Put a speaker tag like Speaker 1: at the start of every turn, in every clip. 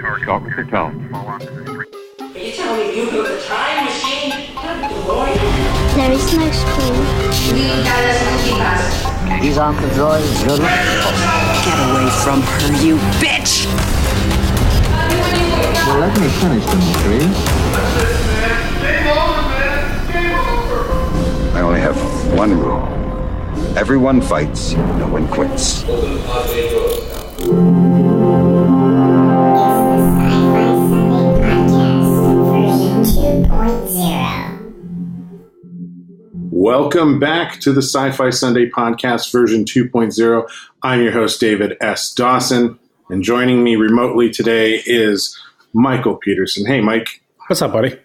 Speaker 1: Talk with your tone.
Speaker 2: Are you telling me you built a time machine?
Speaker 3: There is no school.
Speaker 4: These aren't the droids you're looking for.
Speaker 5: Get away from her, you bitch!
Speaker 1: Well, let me finish the mystery.
Speaker 6: I only have one rule. Everyone fights, no one quits.
Speaker 7: Welcome back to the Sci-Fi Sunday Podcast version 2.0. I'm your host, David S. Dawson, and joining me remotely today is Michael Peterson. Hey, Mike.
Speaker 8: What's up, buddy?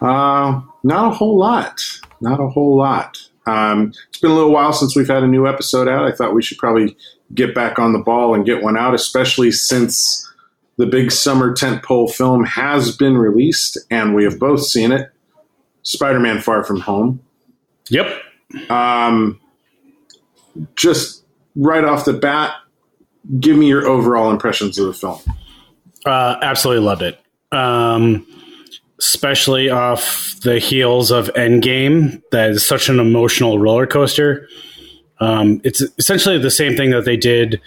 Speaker 7: Not a whole lot. Not a whole lot. It's been a little while since we've had a new episode out. I thought we should probably get back on the ball and get one out, especially since the big summer tentpole film has been released, and we have both seen it, Spider-Man: Far From Home.
Speaker 8: Yep.
Speaker 7: Just right off the bat, give me your overall impressions of the film.
Speaker 8: Absolutely loved it. Especially off the heels of Endgame. That is such an emotional roller coaster. It's essentially the same thing that they did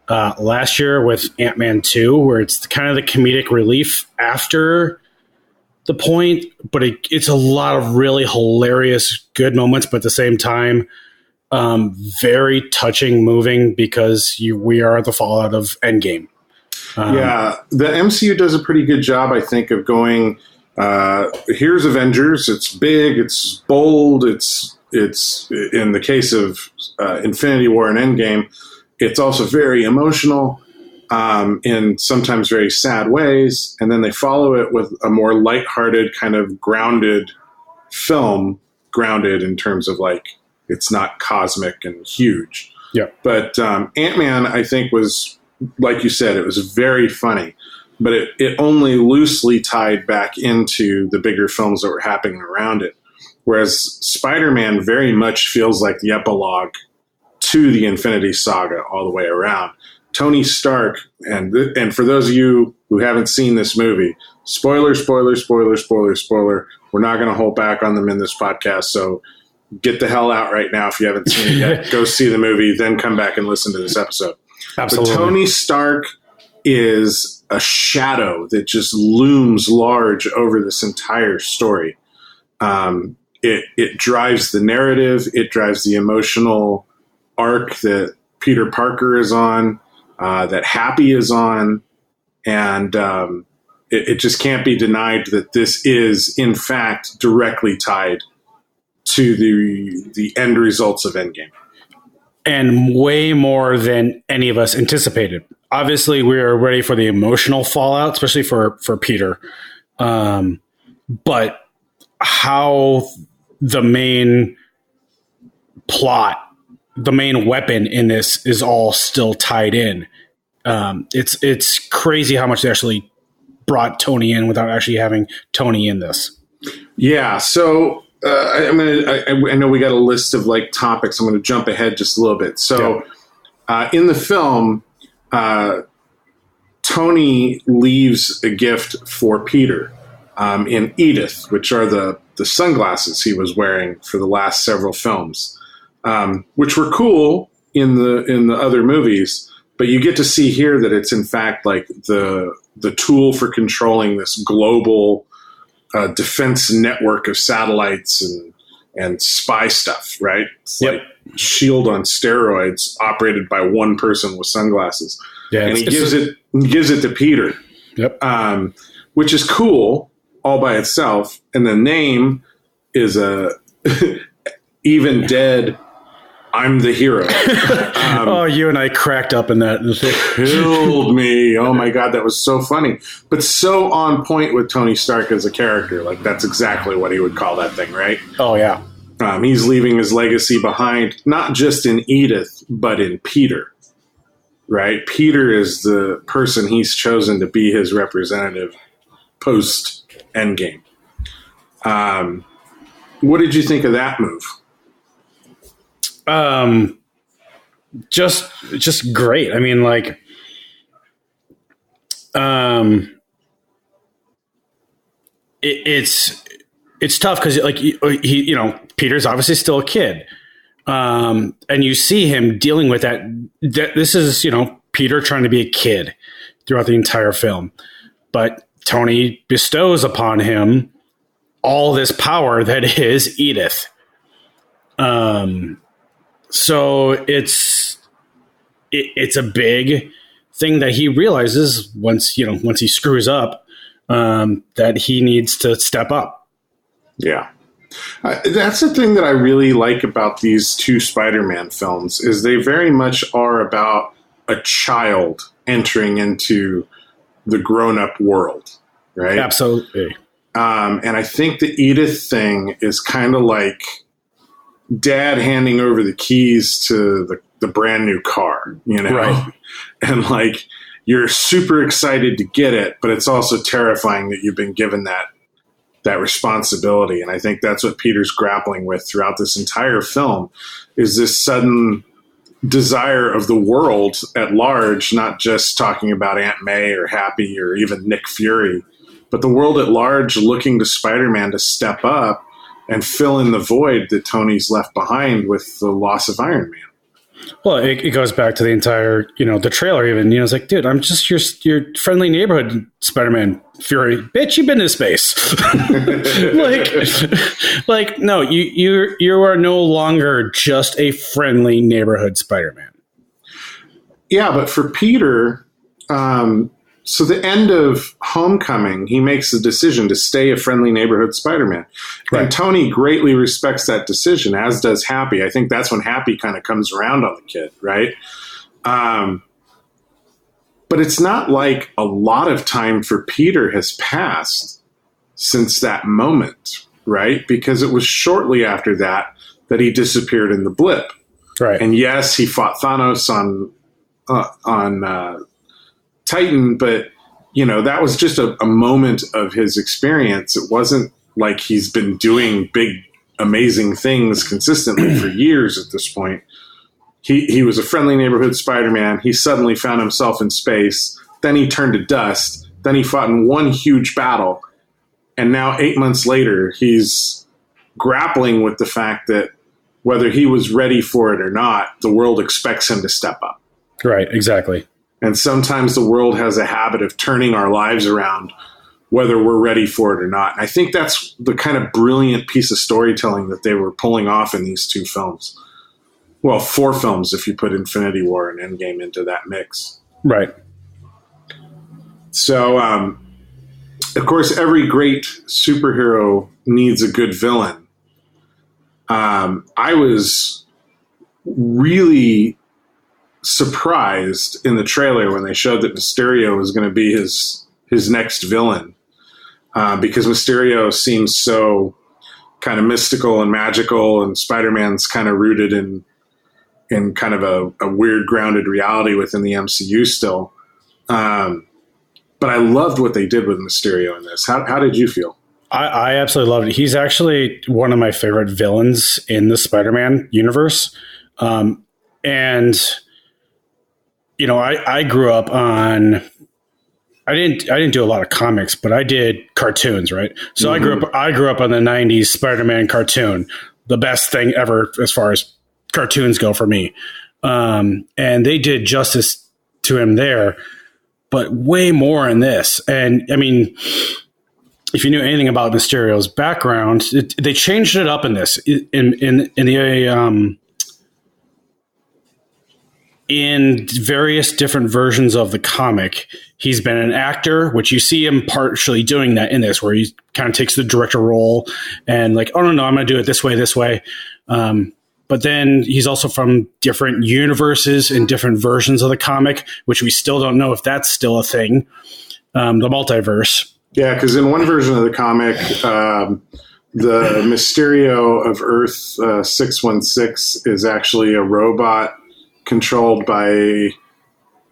Speaker 8: last year with Ant-Man 2, where it's kind of the comedic relief after the point, but it's a lot of really hilarious, good moments, but at the same time, very touching, moving, because we are at the fallout of Endgame.
Speaker 7: Yeah, the MCU does a pretty good job, I think, of going, here's Avengers, it's big, it's bold, it's in the case of Infinity War and Endgame, it's also very emotional, in sometimes very sad ways, and then they follow it with a more lighthearted, kind of grounded film, grounded in terms of like, it's not cosmic and huge.
Speaker 8: Yeah.
Speaker 7: But Ant-Man, I think, was, like you said, it was very funny, but it only loosely tied back into the bigger films that were happening around it. Whereas Spider-Man very much feels like the epilogue to the Infinity Saga all the way around. Tony Stark, and for those of you who haven't seen this movie, spoiler, we're not going to hold back on them in this podcast, so get the hell out right now if you haven't seen it yet. Go see the movie, then come back and listen to this episode.
Speaker 8: Absolutely.
Speaker 7: But Tony Stark is a shadow that just looms large over this entire story. It drives the narrative. It drives the emotional arc that Peter Parker is on, that Happy is on, and it just can't be denied that this is, in fact, directly tied to the end results of Endgame.
Speaker 8: And way more than any of us anticipated. Obviously, we were ready for the emotional fallout, especially for Peter. But how the main plot, the main weapon in this is all still tied in. It's crazy how much they actually brought Tony in without actually having Tony in this.
Speaker 7: Yeah, so I know we got a list of like topics. I'm going to jump ahead just a little bit. So in the film, Tony leaves a gift for Peter in Edith, which are the sunglasses he was wearing for the last several films, which were cool in the other movies. But you get to see here that it's in fact like the tool for controlling this global defense network of satellites and spy stuff, right? It's like S.H.I.E.L.D. on steroids, operated by one person with sunglasses. Yeah, and he gives it to Peter, which is cool all by itself. And the name is a even dead, I'm the hero.
Speaker 8: You and I cracked up in that.
Speaker 7: Killed me. Oh my God, that was so funny. But so on point with Tony Stark as a character. Like, that's exactly what he would call that thing, right?
Speaker 8: Oh, yeah.
Speaker 7: He's leaving his legacy behind, not just in Edith, but in Peter, right? Peter is the person he's chosen to be his representative post-Endgame. What did you think of that move?
Speaker 8: Just great. I mean, like, it's tough because like he Peter's obviously still a kid, and you see him dealing with that. This is Peter trying to be a kid throughout the entire film, but Tony bestows upon him all this power that is Edith. So it's a big thing that he realizes once he screws up, that he needs to step up.
Speaker 7: Yeah. That's the thing that I really like about these two Spider-Man films is they very much are about a child entering into the grown-up world, right?
Speaker 8: Absolutely.
Speaker 7: And I think the Edith thing is kind of like dad handing over the keys to the brand new car,
Speaker 8: Right.
Speaker 7: And like you're super excited to get it, but it's also terrifying that you've been given that responsibility. And I think that's what Peter's grappling with throughout this entire film is this sudden desire of the world at large, not just talking about Aunt May or Happy or even Nick Fury, but the world at large looking to Spider-Man to step up and fill in the void that Tony's left behind with the loss of Iron Man.
Speaker 8: Well, it goes back to the entire, the trailer even. It's like, dude, I'm just your friendly neighborhood Spider-Man. Fury, bitch, you've been to space. like, no, you are no longer just a friendly neighborhood Spider-Man.
Speaker 7: Yeah, but for Peter, so the end of Homecoming, he makes the decision to stay a friendly neighborhood Spider-Man. Right. And Tony greatly respects that decision, as does Happy. I think that's when Happy kind of comes around on the kid, right? But it's not like a lot of time for Peter has passed since that moment, right? Because it was shortly after that he disappeared in the blip.
Speaker 8: Right.
Speaker 7: And yes, he fought Thanos on Titan, but that was just a moment of his experience. It wasn't like he's been doing big, amazing things consistently for years at this point. He was a friendly neighborhood Spider-Man. He suddenly found himself in space. Then he turned to dust. Then he fought in one huge battle. And now 8 months later, he's grappling with the fact that whether he was ready for it or not, the world expects him to step up.
Speaker 8: Right, exactly.
Speaker 7: And sometimes the world has a habit of turning our lives around whether we're ready for it or not. And I think that's the kind of brilliant piece of storytelling that they were pulling off in these two films. Well, 4 films if you put Infinity War and Endgame into that mix.
Speaker 8: Right.
Speaker 7: So, of course, every great superhero needs a good villain. I was really surprised in the trailer when they showed that Mysterio was going to be his next villain, because Mysterio seems so kind of mystical and magical, and Spider-Man's kind of rooted in kind of a weird grounded reality within the MCU still. But I loved what they did with Mysterio in this. How did you feel?
Speaker 8: I absolutely loved it. He's actually one of my favorite villains in the Spider-Man universe. And I grew up on, I didn't do a lot of comics, but I did cartoons, right? So mm-hmm. I grew up on the 90s Spider-Man cartoon, the best thing ever as far as cartoons go for me. And they did justice to him there, but way more in this. And I mean, if you knew anything about Mysterio's background, they changed it up in this. In various different versions of the comic, he's been an actor, which you see him partially doing that in this, where he kind of takes the director role and like, oh, no, I'm going to do it this way. But then he's also from different universes and different versions of the comic, which we still don't know if that's still a thing, the multiverse.
Speaker 7: Yeah, because in one version of the comic, the Mysterio of Earth 616 is actually a robot controlled by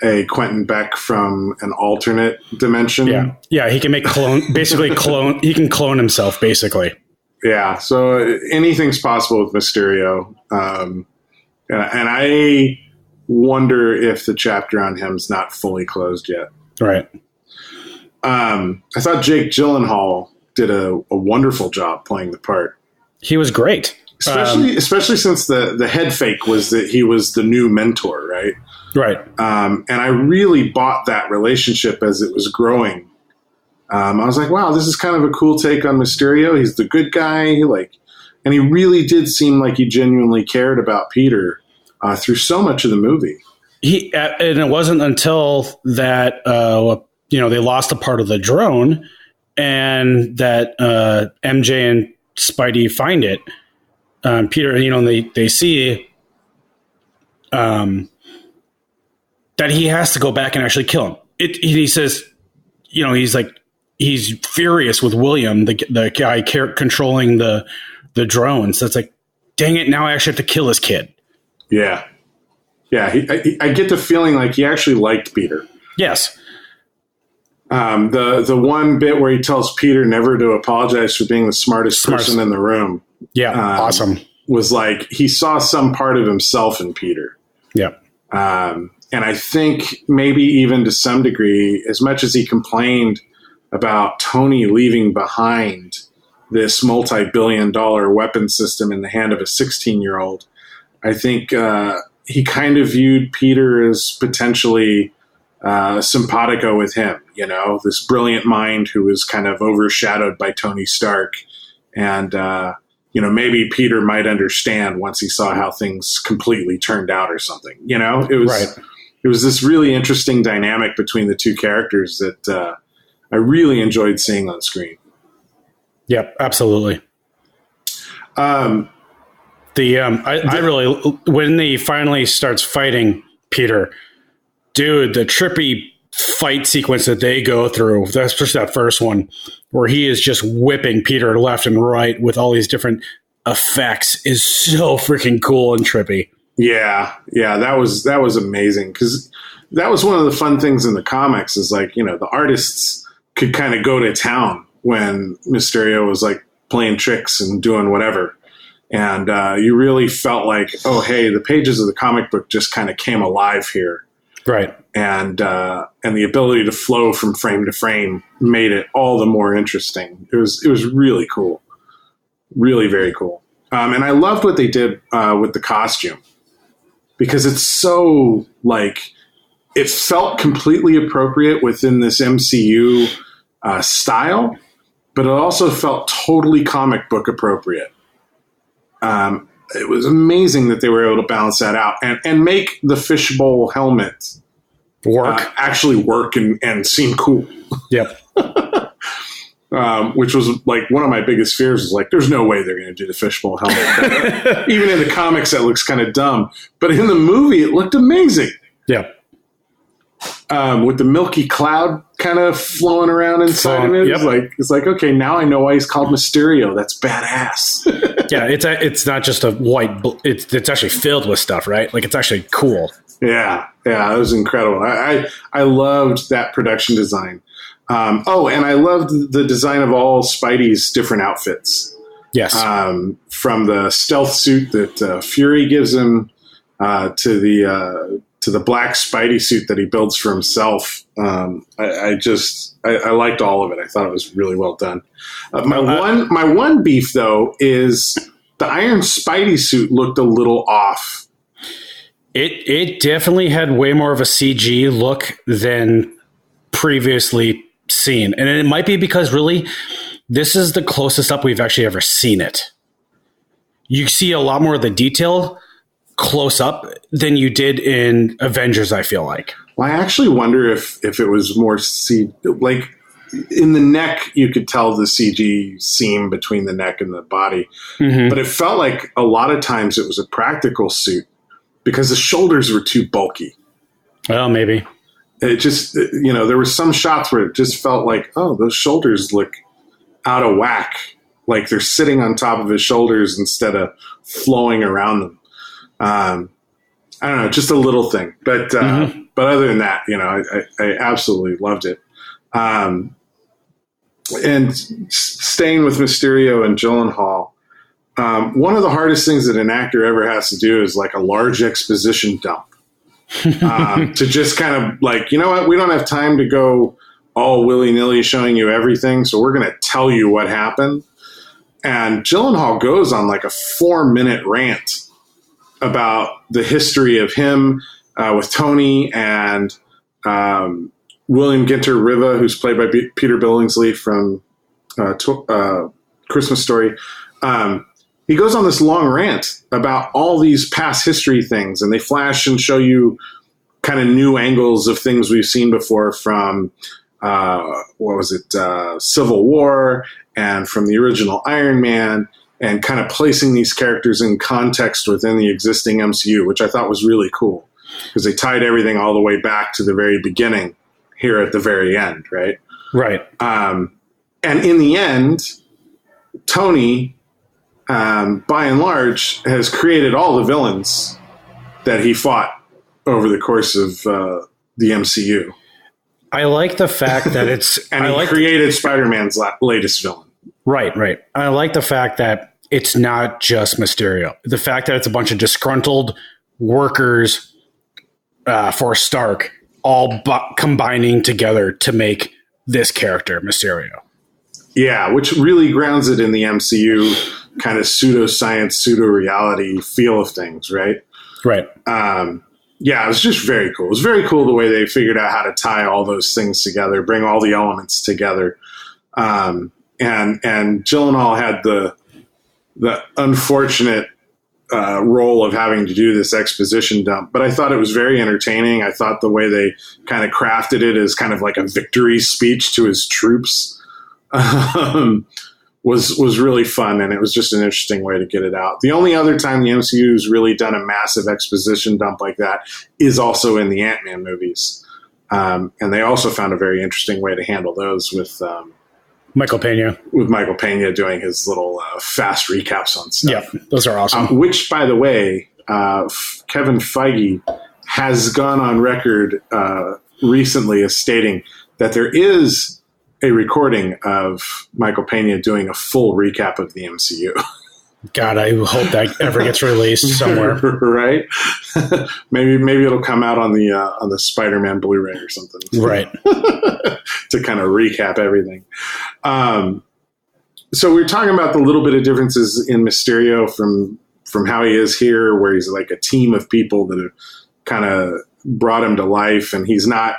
Speaker 7: a Quentin Beck from an alternate dimension.
Speaker 8: Yeah, he can make he can clone himself, basically.
Speaker 7: Yeah, so anything's possible with Mysterio. And I wonder if the chapter on him's not fully closed yet.
Speaker 8: Right.
Speaker 7: I thought Jake Gyllenhaal did a wonderful job playing the part.
Speaker 8: He was great.
Speaker 7: Especially since the head fake was that he was the new mentor, right?
Speaker 8: Right.
Speaker 7: And I really bought that relationship as it was growing. I was like, wow, this is kind of a cool take on Mysterio. He's the good guy. And he really did seem like he genuinely cared about Peter through so much of the movie.
Speaker 8: And it wasn't until that, they lost a part of the drone and that MJ and Spidey find it. Peter, they see that he has to go back and actually kill him. He says, he's furious with William, the guy controlling the drones. That's like, dang it! Now I actually have to kill his kid.
Speaker 7: Yeah. I get the feeling like he actually liked Peter.
Speaker 8: Yes.
Speaker 7: The one bit where he tells Peter never to apologize for being the smartest person in the room.
Speaker 8: Yeah, awesome.
Speaker 7: Was like he saw some part of himself in Peter.
Speaker 8: Yeah.
Speaker 7: And I think maybe even to some degree, as much as he complained about Tony leaving behind this multi-billion-dollar weapon system in the hand of a 16-year-old, I think he kind of viewed Peter as potentially simpatico with him, this brilliant mind who was kind of overshadowed by Tony Stark. And, maybe Peter might understand once he saw how things completely turned out or something. It was this really interesting dynamic between the two characters that I really enjoyed seeing on screen.
Speaker 8: Yep, absolutely. I really, when he finally starts fighting Peter, dude, the trippy fight sequence that they go through, especially that first one, where he is just whipping Peter left and right with all these different effects, is so freaking cool and trippy.
Speaker 7: Yeah, that was amazing, because that was one of the fun things in the comics is the artists could kind of go to town when Mysterio was playing tricks and doing whatever. And you really felt like, oh, hey, the pages of the comic book just kind of came alive here.
Speaker 8: Right.
Speaker 7: And the ability to flow from frame to frame made it all the more interesting. It was really cool. Really, very cool. And I loved what they did with the costume, because it's so it felt completely appropriate within this MCU style, but it also felt totally comic book appropriate. It was amazing that they were able to balance that out and make the fishbowl helmet actually work and seem cool.
Speaker 8: Yep.
Speaker 7: Which was one of my biggest fears was there's no way they're going to do the fishbowl helmet. Even in the comics, that looks kind of dumb, but in the movie, it looked amazing.
Speaker 8: Yeah.
Speaker 7: With the milky cloud kind of flowing around inside of it.
Speaker 8: Yep.
Speaker 7: It's okay, now I know why he's called Mysterio. That's badass.
Speaker 8: Yeah, it's not just a white. It's actually filled with stuff, right? It's actually cool.
Speaker 7: Yeah, it was incredible. I loved that production design. And I loved the design of all Spidey's different outfits.
Speaker 8: Yes.
Speaker 7: From the stealth suit that Fury gives him to the black Spidey suit that he builds for himself. I liked all of it. I thought it was really well done. My one beef though is the Iron Spidey suit looked a little off.
Speaker 8: It definitely had way more of a CG look than previously seen, and it might be because really this is the closest up we've actually ever seen it. You see a lot more of the detail close up than you did in Avengers, I feel like.
Speaker 7: Well, I actually wonder if it was more in the neck, you could tell the CG seam between the neck and the body. Mm-hmm. But it felt like a lot of times it was a practical suit because the shoulders were too bulky.
Speaker 8: Well, maybe.
Speaker 7: It just, there were some shots where it just felt like, oh, those shoulders look out of whack. Like they're sitting on top of his shoulders instead of flowing around them. I don't know, just a little thing. But other than that, I absolutely loved it. And staying with Mysterio and Gyllenhaal, one of the hardest things that an actor ever has to do is a large exposition dump. To just kind of you know what, we don't have time to go all willy-nilly showing you everything, so we're going to tell you what happened. And Gyllenhaal goes on like a 4-minute rant about the history of him with Tony and William Ginter Riva, who's played by Peter Billingsley from Christmas Story. He goes on this long rant about all these past history things, and they flash and show you kind of new angles of things we've seen before from, Civil War and from the original Iron Man, and kind of placing these characters in context within the existing MCU, which I thought was really cool because they tied everything all the way back to the very beginning here at the very end, right?
Speaker 8: Right.
Speaker 7: And in the end, Tony, by and large, has created all the villains that he fought over the course of the MCU.
Speaker 8: I like the fact that it's...
Speaker 7: And he created Spider-Man's latest villain.
Speaker 8: Right. I like the fact that it's not just Mysterio. The fact that it's a bunch of disgruntled workers for Stark all combining together to make this character, Mysterio. Yeah,
Speaker 7: which really grounds it in the MCU kind of pseudoscience, pseudo-reality feel of things, right?
Speaker 8: Right.
Speaker 7: Yeah, it was just very cool. It was very cool the way they figured out how to tie all those things together, bring all the elements together. And Gyllenhaal had the unfortunate role of having to do this exposition dump, but I thought it was very entertaining. I thought the way they kind of crafted it as kind of like a victory speech to his troops was really fun, and it was just an interesting way to get it out. The only other time the MCU has really done a massive exposition dump like that is also in the Ant-Man movies, and they also found a very interesting way to handle those with
Speaker 8: Michael Pena.
Speaker 7: With Michael Pena doing his little fast recaps on stuff.
Speaker 8: Yeah, those are awesome.
Speaker 7: Which, by the way, Kevin Feige has gone on record recently as stating that there is a recording of Michael Pena doing a full recap of the MCU.
Speaker 8: God, I hope that ever gets released somewhere.
Speaker 7: Right? maybe it'll come out on the Spider-Man Blu-ray or something.
Speaker 8: Right.
Speaker 7: To kind of recap everything. So we're talking about the little bit of differences in Mysterio from how he is here, where he's like a team of people that have kind of brought him to life, and he's not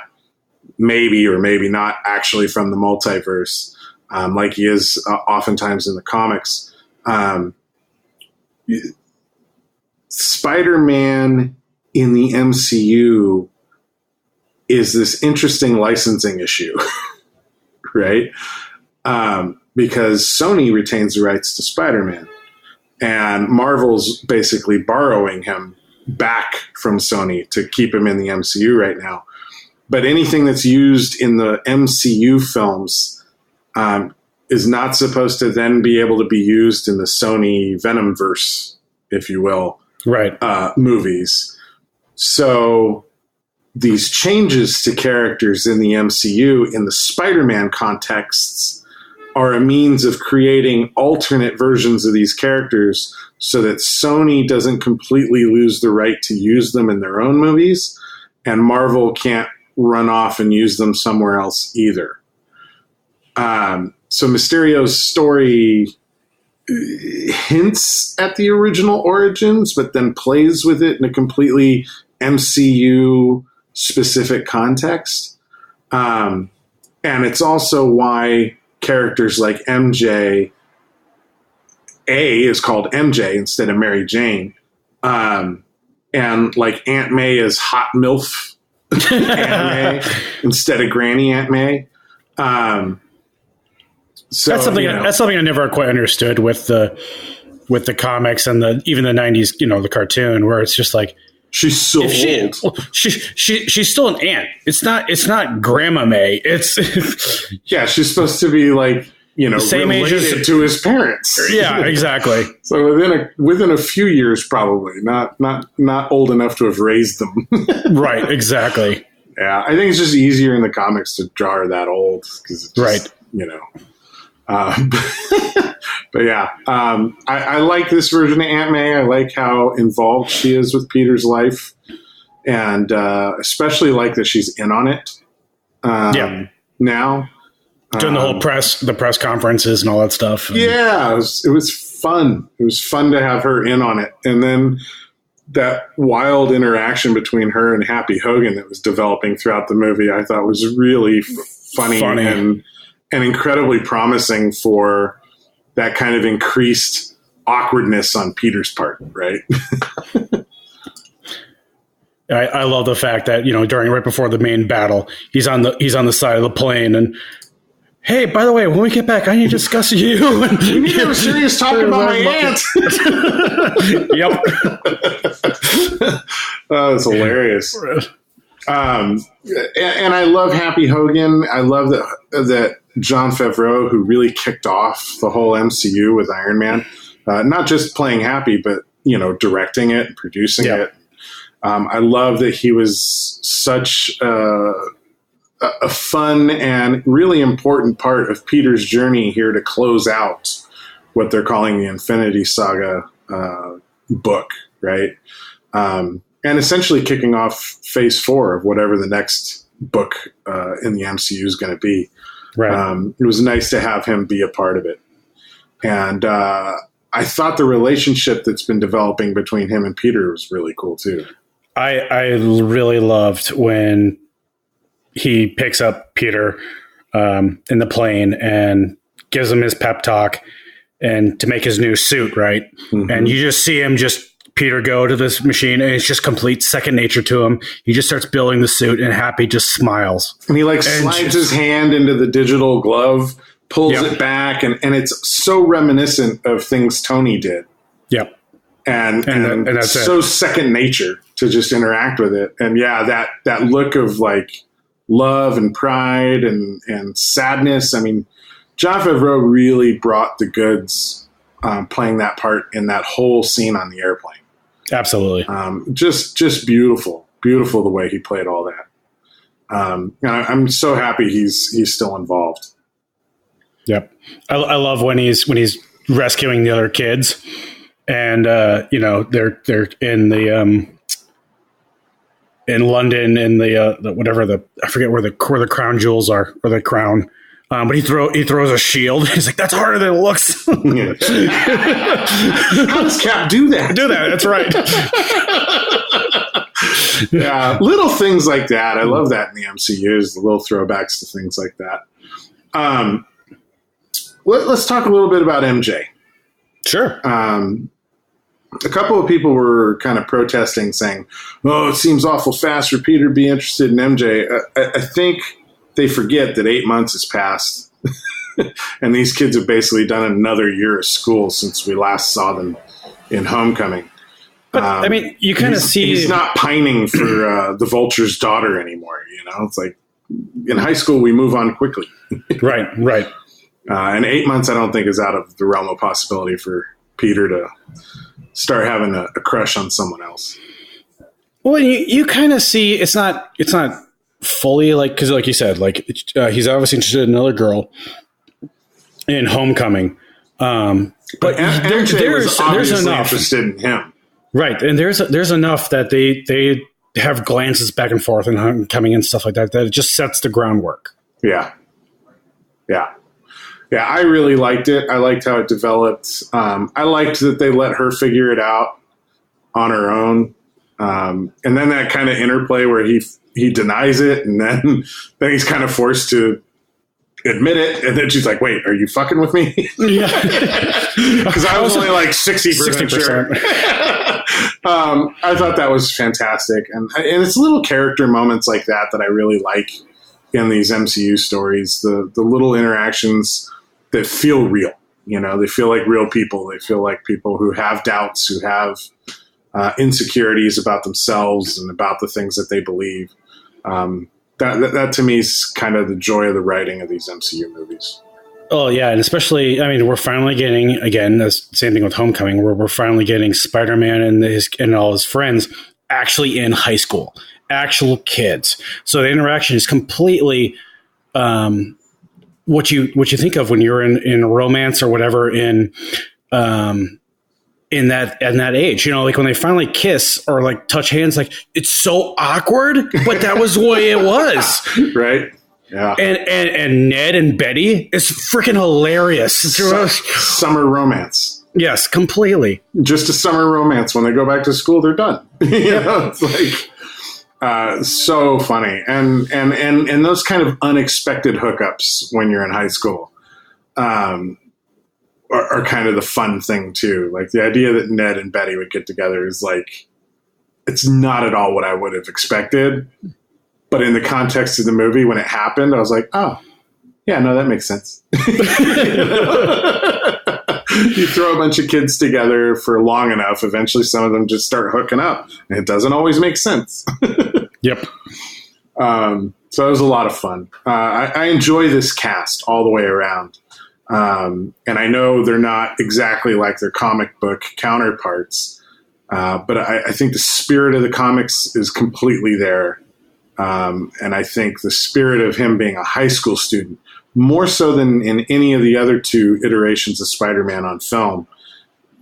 Speaker 7: maybe or maybe not actually from the multiverse, like he is oftentimes in the comics. Spider-Man in the MCU is this interesting licensing issue, right? Because Sony retains the rights to Spider-Man, and Marvel's basically borrowing him back from Sony to keep him in the MCU right now. But anything that's used in the MCU films is not supposed to then be able to be used in the Sony Venomverse, if you will,
Speaker 8: right?
Speaker 7: Movies. So these changes to characters in the MCU in the Spider-Man contexts are a means of creating alternate versions of these characters so that Sony doesn't completely lose the right to use them in their own movies, and Marvel can't run off and use them somewhere else either. So Mysterio's story hints at the original origins, but then plays with it in a completely MCU specific context. And it's also why characters like MJ is called MJ instead of Mary Jane. And like Aunt May is Hot MILF Aunt May instead of Granny Aunt May. So
Speaker 8: that's something I never quite understood with the comics and even the 90s, the cartoon, where it's just like
Speaker 7: she's so old.
Speaker 8: She's still an aunt. It's not Grandma May. It's
Speaker 7: yeah, she's supposed to be like
Speaker 8: same age
Speaker 7: to his parents.
Speaker 8: Yeah, exactly.
Speaker 7: So within a few years, probably not old enough to have raised them.
Speaker 8: Right. Exactly.
Speaker 7: Yeah, I think it's just easier in the comics to draw her that old because
Speaker 8: right.
Speaker 7: But yeah, I like this version of Aunt May. I like how involved she is with Peter's life, and especially like that she's in on it.
Speaker 8: Yeah.
Speaker 7: now.
Speaker 8: Doing the press conferences and all that stuff.
Speaker 7: Yeah, it was fun. It was fun to have her in on it. And then that wild interaction between her and Happy Hogan that was developing throughout the movie, I thought was really funny. And incredibly promising for that kind of increased awkwardness on Peter's part, right?
Speaker 8: I love the fact that, right before the main battle, he's on the side of the plane and, hey, by the way, when we get back, I need to discuss you.
Speaker 7: We need to have a serious talk about my aunt.
Speaker 8: Yep.
Speaker 7: Oh, it's hilarious. And I love Happy Hogan. I love that Jon Favreau, who really kicked off the whole MCU with Iron Man, not just playing Happy, but directing it, producing it. I love that he was such a fun and really important part of Peter's journey here to close out what they're calling the Infinity Saga book, right? And essentially kicking off phase 4 of whatever the next book in the MCU is going to be.
Speaker 8: Right.
Speaker 7: It was nice to have him be a part of it. And I thought the relationship that's been developing between him and Peter was really cool too.
Speaker 8: I really loved when he picks up Peter in the plane and gives him his pep talk and to make his new suit, right? Mm-hmm. And you just see him Peter go to this machine and it's just complete second nature to him. He just starts building the suit and Happy just smiles.
Speaker 7: And he slides his hand into the digital glove, pulls it back, and it's so reminiscent of things Tony did.
Speaker 8: Yep.
Speaker 7: And that's so second nature to just interact with it. And that look of love and pride and sadness. I mean, Jon Favreau really brought the goods playing that part in that whole scene on the airplane.
Speaker 8: Absolutely.
Speaker 7: Just beautiful the way he played all that. And I'm so happy he's still involved.
Speaker 8: Yep. I love when he's rescuing the other kids and, they're in the, in London in the I forget where the crown jewels are, or the crown. But he throws a shield. He's like, that's harder than it looks.
Speaker 7: How does Cap do that?
Speaker 8: That's right.
Speaker 7: Yeah, little things like that. I love that in the MCU, is the little throwbacks to things like that. Let's talk a little bit about MJ.
Speaker 8: Sure.
Speaker 7: A couple of people were kind of protesting, saying, "Oh, it seems awful fast for Peter to be interested in MJ." I think they forget that 8 months has passed, and these kids have basically done another year of school since we last saw them in Homecoming.
Speaker 8: But I mean, you kind of see
Speaker 7: he's not pining for the Vulture's daughter anymore. It's like in high school we move on quickly.
Speaker 8: Right.
Speaker 7: And 8 months, I don't think, is out of the realm of possibility for Peter to start having a crush on someone else.
Speaker 8: Well, you kind of see it's not fully because like you said, he's obviously interested in another girl in Homecoming. But there's enough
Speaker 7: interested in him,
Speaker 8: right? And there's enough that they have glances back and forth and Homecoming and stuff like that it just sets the groundwork.
Speaker 7: Yeah. I really liked it. I liked how it developed. I liked that they let her figure it out on her own. And then that kind of interplay where he denies it, and then he's kind of forced to admit it, and then she's like, "Wait, are you fucking with me?" Yeah, because I was only 60% sure. I thought that was fantastic, and it's little character moments like that I really like in these MCU stories. The little interactions that feel real. They feel like real people. They feel like people who have doubts, who have insecurities about themselves and about the things that they believe. That to me is kind of the joy of the writing of these MCU movies.
Speaker 8: Oh yeah, and especially, I mean, we're finally getting, again, the same thing with Homecoming, where we're finally getting Spider-Man and all his friends actually in high school, actual kids. So the interaction is completely what you think of when you're in a romance or whatever in that age, when they finally kiss or touch hands, it's so awkward, but that was the way it was.
Speaker 7: Right. Yeah.
Speaker 8: And Ned and Betty is freaking hilarious.
Speaker 7: Summer romance.
Speaker 8: Yes, completely.
Speaker 7: Just a summer romance. When they go back to school, they're done. It's like so funny, and those kind of unexpected hookups when you're in high school are kind of the fun thing too. Like the idea that Ned and Betty would get together is like, it's not at all what I would have expected. But in the context of the movie, when it happened, I was like, oh, yeah, no, that makes sense. You throw a bunch of kids together for long enough, eventually some of them just start hooking up. And it doesn't always make sense.
Speaker 8: Yep.
Speaker 7: So it was a lot of fun. I enjoy this cast all the way around. And I know they're not exactly like their comic book counterparts, but I think the spirit of the comics is completely there. And I think the spirit of him being a high school student, more so than in any of the other two iterations of Spider-Man on film,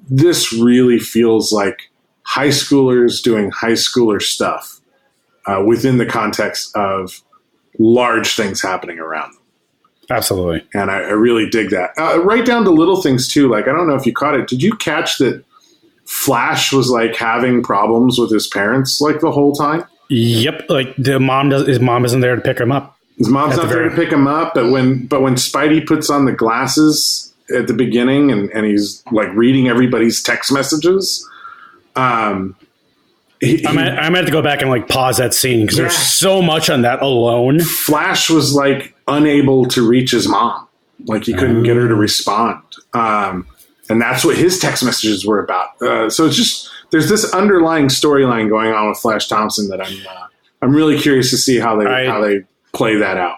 Speaker 7: this really feels like high schoolers doing high schooler stuff within the context of large things happening around them.
Speaker 8: Absolutely.
Speaker 7: And I really dig that. Right down to little things too. Like, I don't know if you caught it. Did you catch that Flash was like having problems with his parents like the whole time? Yep.
Speaker 8: Like his mom isn't there to pick him up.
Speaker 7: His mom's not there to pick him up. But when Spidey puts on the glasses at the beginning and he's like reading everybody's text messages,
Speaker 8: I'm gonna have to go back and like pause that scene because there's so much on that alone.
Speaker 7: Flash was like unable to reach his mom. Like he couldn't get her to respond. And that's what his text messages were about. So it's just, there's this underlying storyline going on with Flash Thompson that I'm really curious to see how they play that out.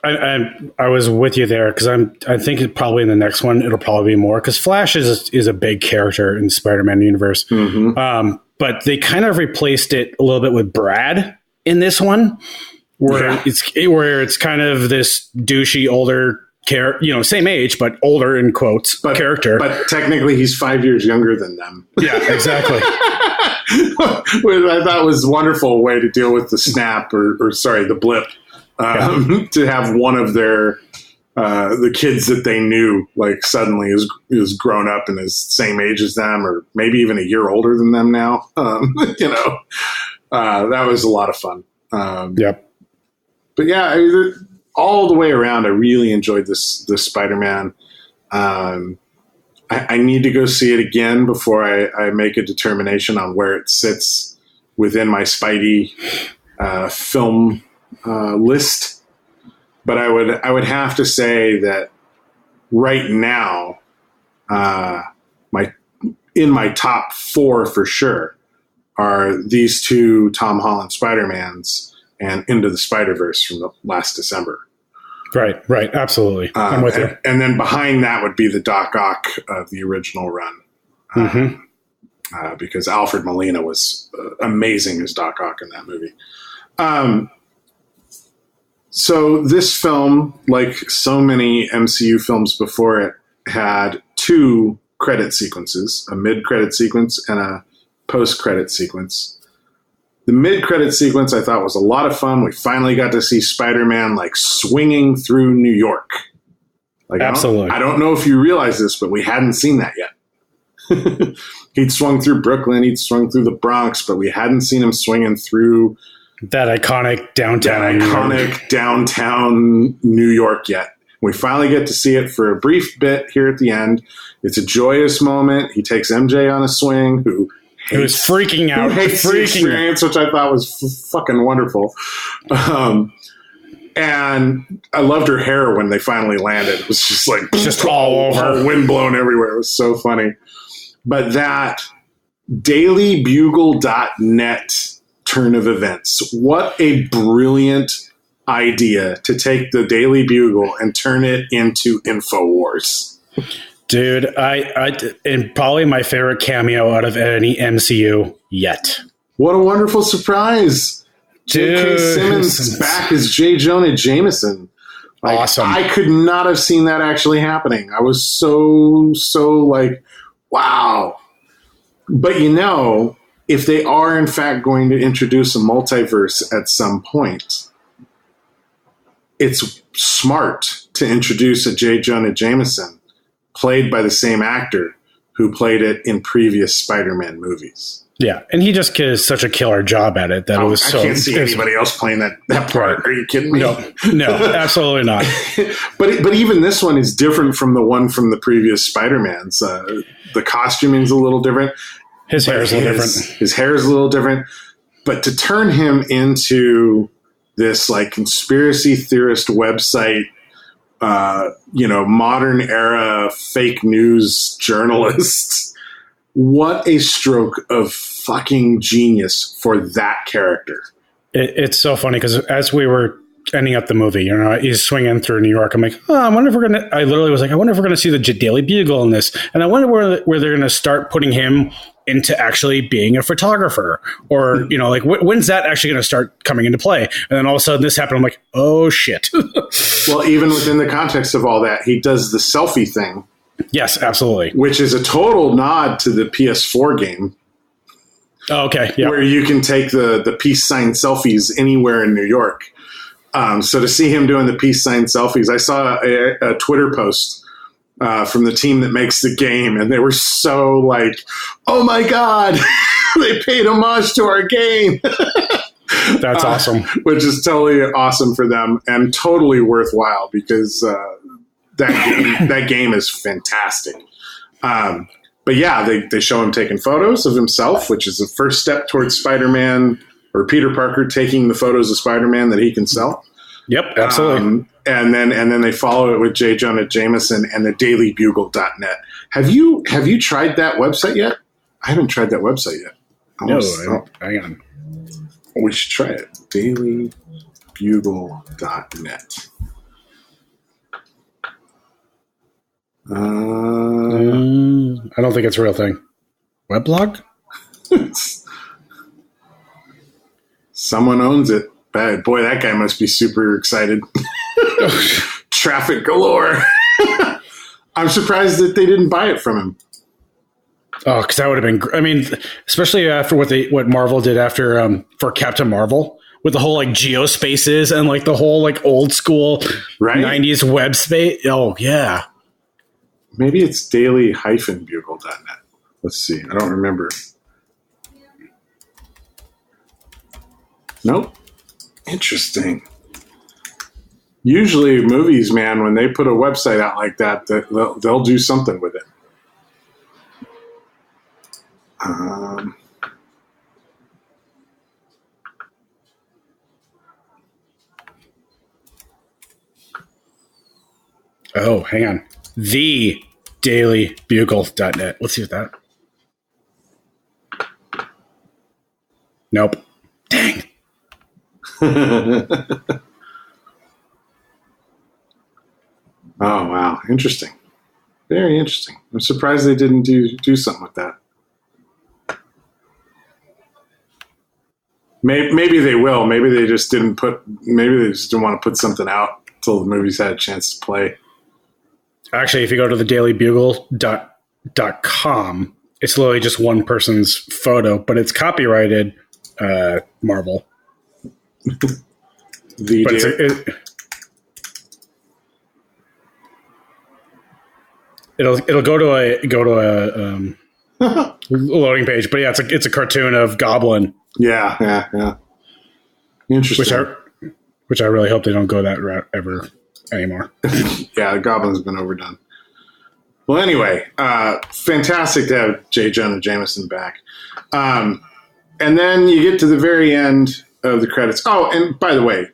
Speaker 8: I was with you there because I think probably in the next one it'll probably be more because Flash is a big character in the Spider-Man universe. Mm-hmm. But they kind of replaced it a little bit with Brad in this one, where it's kind of this douchey older character, same age but older in quotes character.
Speaker 7: But technically, he's 5 years younger than them.
Speaker 8: Yeah, exactly.
Speaker 7: Which I thought was a wonderful way to deal with the snap or the blip. To have one of their the kids that they knew like suddenly is grown up and is same age as them, or maybe even a year older than them now. That was a lot of fun.
Speaker 8: Yep.
Speaker 7: But yeah, all the way around, I really enjoyed this Spider-Man. I need to go see it again before I make a determination on where it sits within my Spidey film list. But I would have to say that right now, in my top four for sure are these two Tom Holland Spider-Mans and Into the Spider-Verse from the last December.
Speaker 8: Right, absolutely. I'm with you.
Speaker 7: And then behind that would be the Doc Ock of the original run. Because Alfred Molina was amazing as Doc Ock in that movie. So this film, like so many MCU films before it, had two credit sequences, a mid-credit sequence and a post-credit sequence. The mid-credit sequence I thought was a lot of fun. We finally got to see Spider-Man like swinging through New York. Like,
Speaker 8: absolutely.
Speaker 7: I don't know if you realize this, but we hadn't seen that yet. He'd swung through Brooklyn, he'd swung through the Bronx, but we hadn't seen him swinging through
Speaker 8: that iconic
Speaker 7: downtown New York yet. We finally get to see it for a brief bit here at the end. It's a joyous moment. He takes MJ on a swing, who
Speaker 8: was freaking out.
Speaker 7: Hates the experience, which I thought was fucking wonderful. And I loved her hair when they finally landed. It was just like
Speaker 8: all over,
Speaker 7: wind blown everywhere. It was so funny. But that dailybugle.net turn of events. What a brilliant idea to take the Daily Bugle and turn it into InfoWars.
Speaker 8: Dude, and probably my favorite cameo out of any MCU yet.
Speaker 7: What a wonderful surprise. J.K. Simmons back as J. Jonah Jameson. Like,
Speaker 8: awesome.
Speaker 7: I could not have seen that actually happening. I was so like, wow. But if they are in fact going to introduce a multiverse at some point, it's smart to introduce a J. Jonah Jameson played by the same actor who played it in previous Spider-Man movies.
Speaker 8: Yeah, and he just did such a killer job at it that it was so...
Speaker 7: I can't see anybody else playing that part. Are you kidding me?
Speaker 8: No, absolutely not.
Speaker 7: But even this one is different from the one from the previous Spider-Mans. The costuming's a little different.
Speaker 8: His hair is a little different.
Speaker 7: His hair is a little different. But to turn him into this like conspiracy theorist website, modern era fake news journalist, what a stroke of fucking genius for that character.
Speaker 8: It's so funny because as we were ending up the movie, he's swinging through New York. I'm like, I wonder if we're going to, I literally was like, I wonder if we're going to see the Daily Bugle in this. And I wonder where they're going to start putting him into actually being a photographer or, when's that actually going to start coming into play? And then all of a sudden this happened. I'm like, oh shit.
Speaker 7: Well, even within the context of all that, he does the selfie thing. Yes,
Speaker 8: absolutely.
Speaker 7: Which is a total nod to the PS4 game.
Speaker 8: Oh, okay. Yep.
Speaker 7: Where you can take the peace sign selfies anywhere in New York. So to see him doing the peace sign selfies, I saw a Twitter post from the team that makes the game, and they were so like, oh my God, they paid homage to our game.
Speaker 8: That's awesome.
Speaker 7: Which is totally awesome for them and totally worthwhile because that game is fantastic. But yeah, they show him taking photos of himself, which is the first step towards Spider-Man or Peter Parker taking the photos of Spider-Man that he can sell.
Speaker 8: Yep, absolutely.
Speaker 7: And then they follow it with J. Jonah Jameson and the dailybugle.net. Have you tried that website yet? I haven't tried that website yet.
Speaker 8: Hang on.
Speaker 7: We should try it. dailybugle.net.
Speaker 8: I don't think it's a real thing. Weblog?
Speaker 7: Someone owns it. Boy, that guy must be super excited. Traffic galore. I'm surprised that they didn't buy it from him.
Speaker 8: Oh, because that would have been... especially after what Marvel did after for Captain Marvel, with the whole like geospaces and like the whole like old school 90s web space. Oh, yeah.
Speaker 7: Maybe it's daily-bugle.net. Let's see. I don't remember. Nope. Interesting. Usually movies, man, when they put a website out like that, they'll do something with it.
Speaker 8: Oh, hang on. The dailybugle.net. Let's see what that. Nope. Dang.
Speaker 7: Oh, wow. Interesting. Very interesting. I'm surprised they didn't do something with that. Maybe they will. Maybe they just didn't want to put something out until the movies had a chance to play.
Speaker 8: Actually, if you go to the dailybugle.com, it's literally just one person's photo, but it's copyrighted Marvel. It'll go to a loading page, but yeah, it's a cartoon of Goblin.
Speaker 7: Yeah. Interesting.
Speaker 8: Which I really hope they don't go that route ever anymore.
Speaker 7: Yeah, the Goblin's been overdone. Well, anyway, fantastic to have J. Jonah Jameson back. And then you get to the very end of the credits. Oh, and by the way,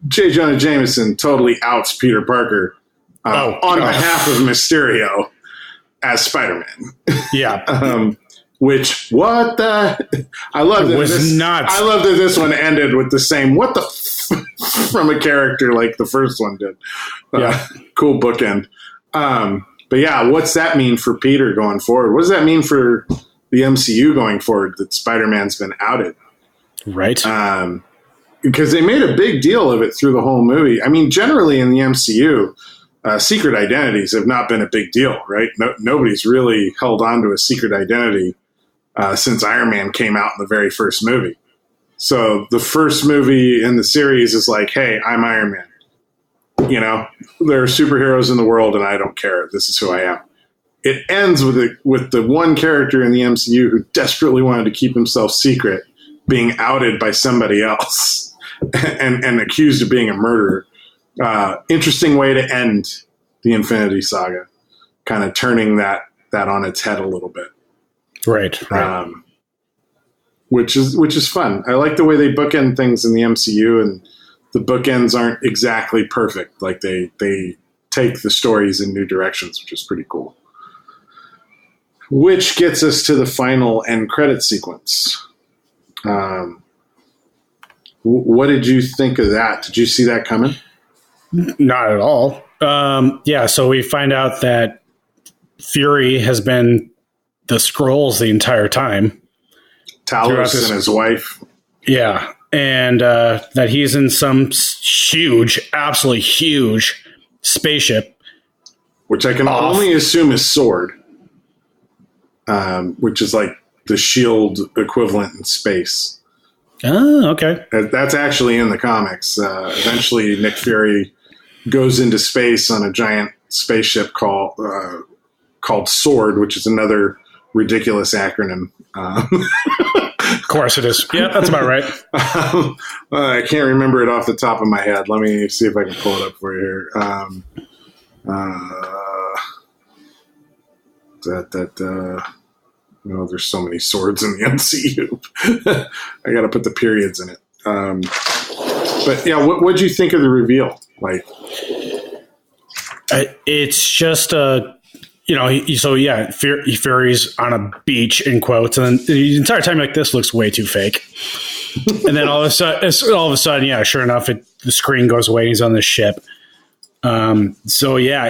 Speaker 7: J. Jonah Jameson totally outs Peter Parker on behalf of Mysterio as Spider-Man.
Speaker 8: Yeah.
Speaker 7: Which, what the... I love that this one ended with the same, what the from a character like the first one did.
Speaker 8: Yeah.
Speaker 7: Cool bookend. But yeah, what's that mean for Peter going forward? What does that mean for the MCU going forward that Spider-Man's been outed?
Speaker 8: Right.
Speaker 7: Because they made a big deal of it through the whole movie. I mean, generally in the MCU, secret identities have not been a big deal, right? Nobody's really held on to a secret identity since Iron Man came out in the very first movie. So the first movie in the series is like, hey, I'm Iron Man. you know, there are superheroes in the world and I don't care. This is who I am. It ends with the one character in the MCU who desperately wanted to keep himself secret being outed by somebody else and accused of being a murderer. Interesting way to end the Infinity Saga, kind of turning that on its head a little bit. Right. Which is fun. I like the way they bookend things in the MCU, and the bookends aren't exactly perfect. Like they take the stories in new directions, which is pretty cool. Which gets us to the final end credit sequence. What did you think of that? Did you see that coming?
Speaker 8: Not at all. So we find out that Fury has been the Skrulls the entire time.
Speaker 7: Talos and his wife.
Speaker 8: Yeah. And that he's in some huge, absolutely huge spaceship.
Speaker 7: Which I can only assume is Sword. Which is like the SHIELD equivalent in space.
Speaker 8: Oh, okay.
Speaker 7: That's actually in the comics. Eventually, Nick Fury goes into space on a giant spaceship called Sword, which is another ridiculous acronym.
Speaker 8: Of course it is. Yeah, that's about right.
Speaker 7: I can't remember it off the top of my head. Let me see if I can pull it up for you here. There's so many swords in the MCU. I got to put the periods in it. But yeah, what'd you think of the reveal? Like,
Speaker 8: it's just Fury's on a beach in quotes, and then the entire time like this looks way too fake. And then all of a sudden, yeah, sure enough, the screen goes away and he's on this ship.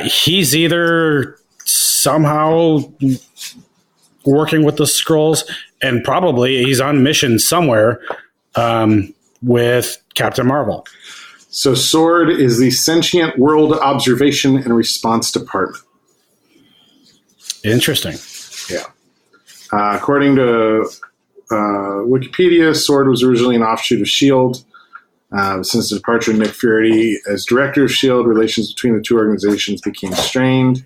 Speaker 8: He's either somehow working with the Skrulls, and probably he's on mission somewhere with Captain Marvel.
Speaker 7: So Sword is the Sentient World Observation and Response Department.
Speaker 8: Interesting.
Speaker 7: Yeah. According to Wikipedia, Sword was originally an offshoot of S.H.I.E.L.D. Since the departure of Nick Fury as director of S.H.I.E.L.D., relations between the two organizations became strained.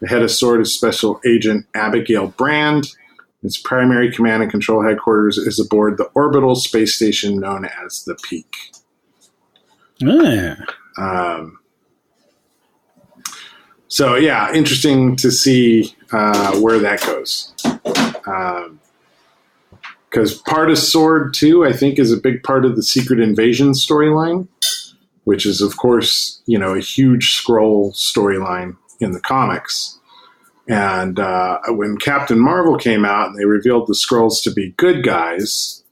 Speaker 7: The head of Sword is Special Agent Abigail Brand. Its primary command and control headquarters is aboard the orbital space station known as the Peak. Interesting to see where that goes. Because part of Sword, too, I think, is a big part of the Secret Invasion storyline, which is, of course, a huge Skrull storyline in the comics. And when Captain Marvel came out and they revealed the Skrulls to be good guys,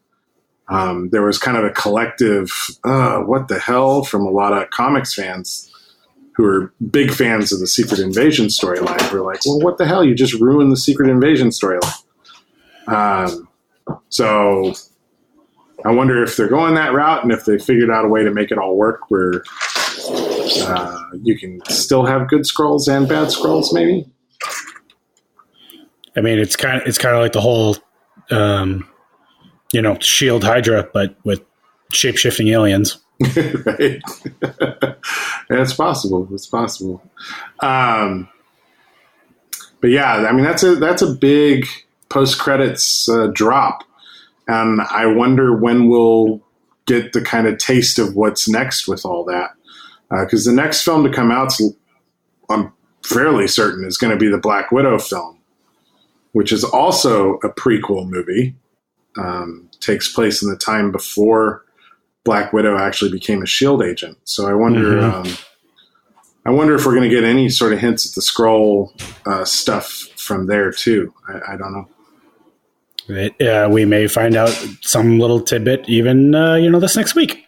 Speaker 7: there was kind of a collective, what the hell, from a lot of comics fans who are big fans of the Secret Invasion storyline. Who are like, well, what the hell? You just ruined the Secret Invasion storyline. So I wonder if they're going that route and if they figured out a way to make it all work where you can still have good Skrulls and bad Skrulls, maybe.
Speaker 8: I mean, it's kind of like the whole, Shield Hydra, but with shape-shifting aliens.
Speaker 7: Right. It's possible. It's possible. But yeah, I mean, that's a big post-credits drop. And I wonder when we'll get the kind of taste of what's next with all that. Because the next film to come out, I'm fairly certain, is going to be the Black Widow film, which is also a prequel movie. Takes place in the time before Black Widow actually became a S.H.I.E.L.D. agent. So I wonder if we're going to get any sort of hints at the Skrull stuff from there too. I don't know.
Speaker 8: We may find out some little tidbit even, this next week.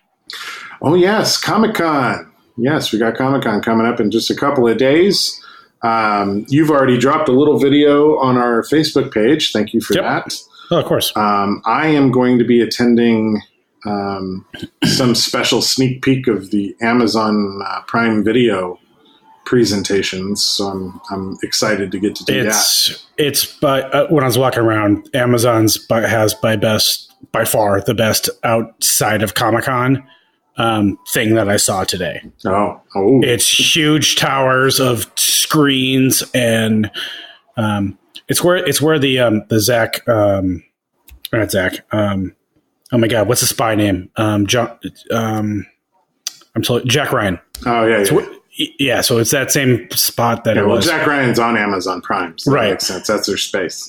Speaker 7: Oh, yes. Comic-Con. Yes, we got Comic-Con coming up in just a couple of days. You've already dropped a little video on our Facebook page. Thank you for that.
Speaker 8: Oh, of course.
Speaker 7: I am going to be attending some special sneak peek of the Amazon Prime Video presentations, so I'm excited to get to do that.
Speaker 8: But when I was walking around, Amazon's has by far the best outside of Comic-Con thing that I saw today.
Speaker 7: Oh.
Speaker 8: It's huge towers of screens, and it's where the Zach, not Zach. Oh my God, what's the spy name? Jack Ryan.
Speaker 7: Oh yeah.
Speaker 8: Yeah, so it's that same spot that it was.
Speaker 7: Jack Ryan's on Amazon Prime, so
Speaker 8: right.
Speaker 7: That makes sense. That's their space.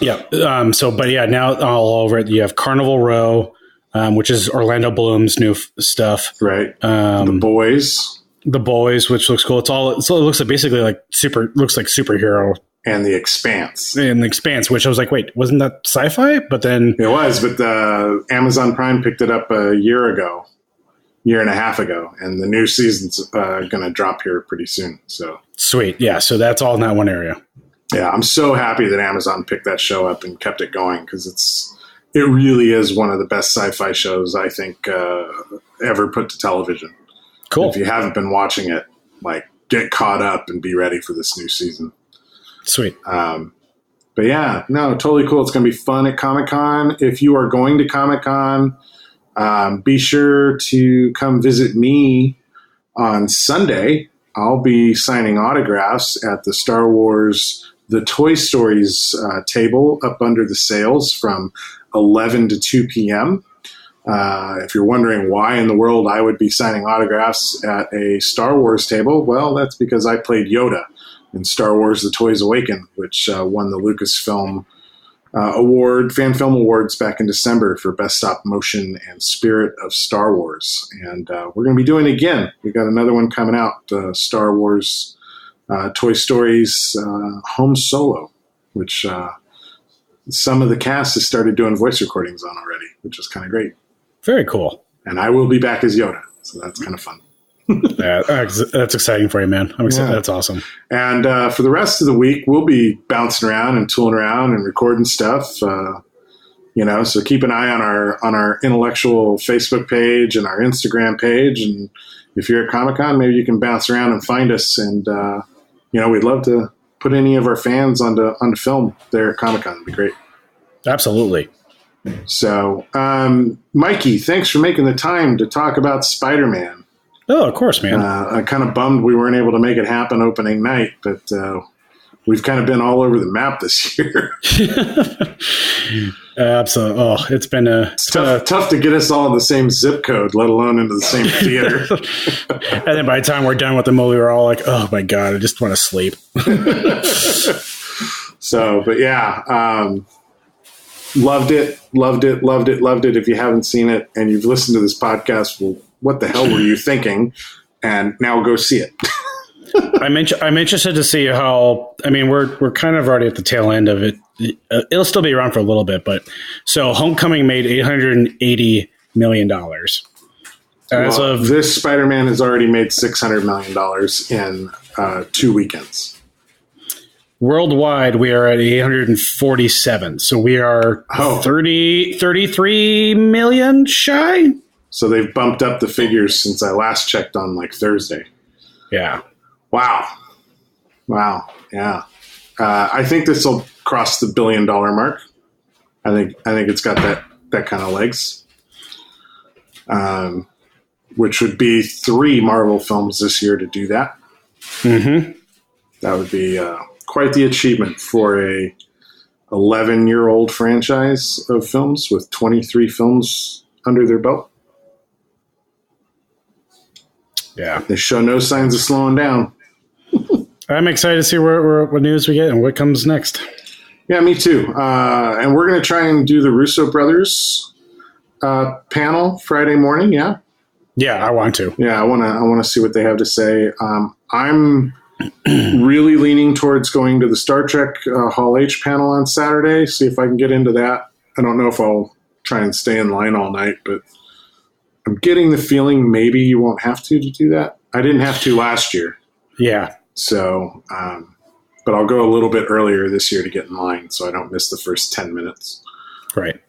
Speaker 8: Yeah. But yeah, now all over it, you have Carnival Row, which is Orlando Bloom's new stuff.
Speaker 7: Right. The Boys,
Speaker 8: which looks cool. It looks like basically like superhero.
Speaker 7: And The Expanse.
Speaker 8: Which I was like, wait, wasn't that sci-fi? But then
Speaker 7: it was, but Amazon Prime picked it up a year and a half ago, and the new season's going to drop here pretty soon. So
Speaker 8: sweet, yeah. So that's all in that one area.
Speaker 7: Yeah, I'm so happy that Amazon picked that show up and kept it going, because it really is one of the best sci-fi shows I think ever put to television.
Speaker 8: Cool.
Speaker 7: If you haven't been watching it, like, get caught up and be ready for this new season.
Speaker 8: Sweet.
Speaker 7: But yeah, no, totally cool. It's going to be fun at Comic-Con. If you are going to Comic-Con, be sure to come visit me on Sunday. I'll be signing autographs at the Star Wars, the Toy Stories table up under the sails from 11 to 2 p.m. If you're wondering why in the world I would be signing autographs at a Star Wars table, well, that's because I played Yoda in Star Wars The Toys Awaken, which won the Lucasfilm Fan Film Awards back in December for Best Stop Motion and Spirit of Star Wars. And we're going to be doing it again. We got another one coming out, Star Wars Toy Stories Home Solo, which some of the cast has started doing voice recordings on already, which is kind of great.
Speaker 8: Very cool.
Speaker 7: And I will be back as Yoda, so that's kind of fun.
Speaker 8: Yeah, that's exciting for you, man. I'm excited. Yeah. That's awesome.
Speaker 7: And for the rest of the week, we'll be bouncing around and tooling around and recording stuff. So keep an eye on our intellectual Facebook page and our Instagram page. And if you're at Comic-Con, maybe you can bounce around and find us. And we'd love to put any of our fans onto film there at Comic-Con. It'd be great.
Speaker 8: Absolutely.
Speaker 7: So, Mikey, thanks for making the time to talk about Spider-Man.
Speaker 8: Oh, of course, man.
Speaker 7: I'm kind of bummed we weren't able to make it happen opening night, but we've kind of been all over the map this year.
Speaker 8: Absolutely. Oh, it's
Speaker 7: tough to get us all in the same zip code, let alone into the same theater.
Speaker 8: And then by the time we're done with the movie, we're all like, oh my God, I just want to sleep.
Speaker 7: So, but yeah, loved it. If you haven't seen it and you've listened to this podcast, well, what the hell were you thinking? And now go see it.
Speaker 8: I'm interested to see how. I mean, we're kind of already at the tail end of it. It'll still be around for a little bit, but so Homecoming made $880 million.
Speaker 7: This Spider-Man has already made $600 million in 2 weekends.
Speaker 8: Worldwide, we are at 847. So we are 33 million shy.
Speaker 7: So they've bumped up the figures since I last checked on like Thursday.
Speaker 8: Yeah.
Speaker 7: Wow. Yeah. I think this will cross the $1 billion mark. I think it's got that kind of legs. Which would be 3 Marvel films this year to do that.
Speaker 8: Mm-hmm.
Speaker 7: That would be quite the achievement for a 11-year-old franchise of films with 23 films under their belt.
Speaker 8: Yeah.
Speaker 7: They show no signs of slowing down.
Speaker 8: I'm excited to see what news we get and what comes next.
Speaker 7: Yeah, me too. And we're going to try and do the Russo brothers panel Friday morning. Yeah.
Speaker 8: Yeah, I want to.
Speaker 7: Yeah, I want to see what they have to say. I'm really leaning towards going to the Star Trek Hall H panel on Saturday. See if I can get into that. I don't know if I'll try and stay in line all night, but I'm getting the feeling maybe you won't have to do that. I didn't have to last year.
Speaker 8: Yeah.
Speaker 7: So, but I'll go a little bit earlier this year to get in line so I don't miss the first 10 minutes.
Speaker 8: Right.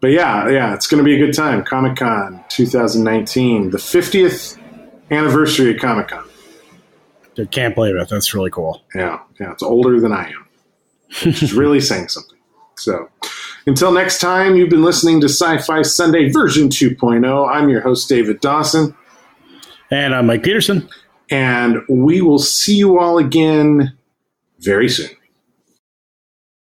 Speaker 7: But yeah, it's going to be a good time. Comic-Con 2019, the 50th anniversary of Comic-Con.
Speaker 8: I can't believe it. That's really cool.
Speaker 7: Yeah, it's older than I am, which is really saying something. So, Until next time, you've been listening to Sci-Fi Sunday version 2.0. I'm your host, David Dawson.
Speaker 8: And I'm Mike Peterson.
Speaker 7: And we will see you all again very soon.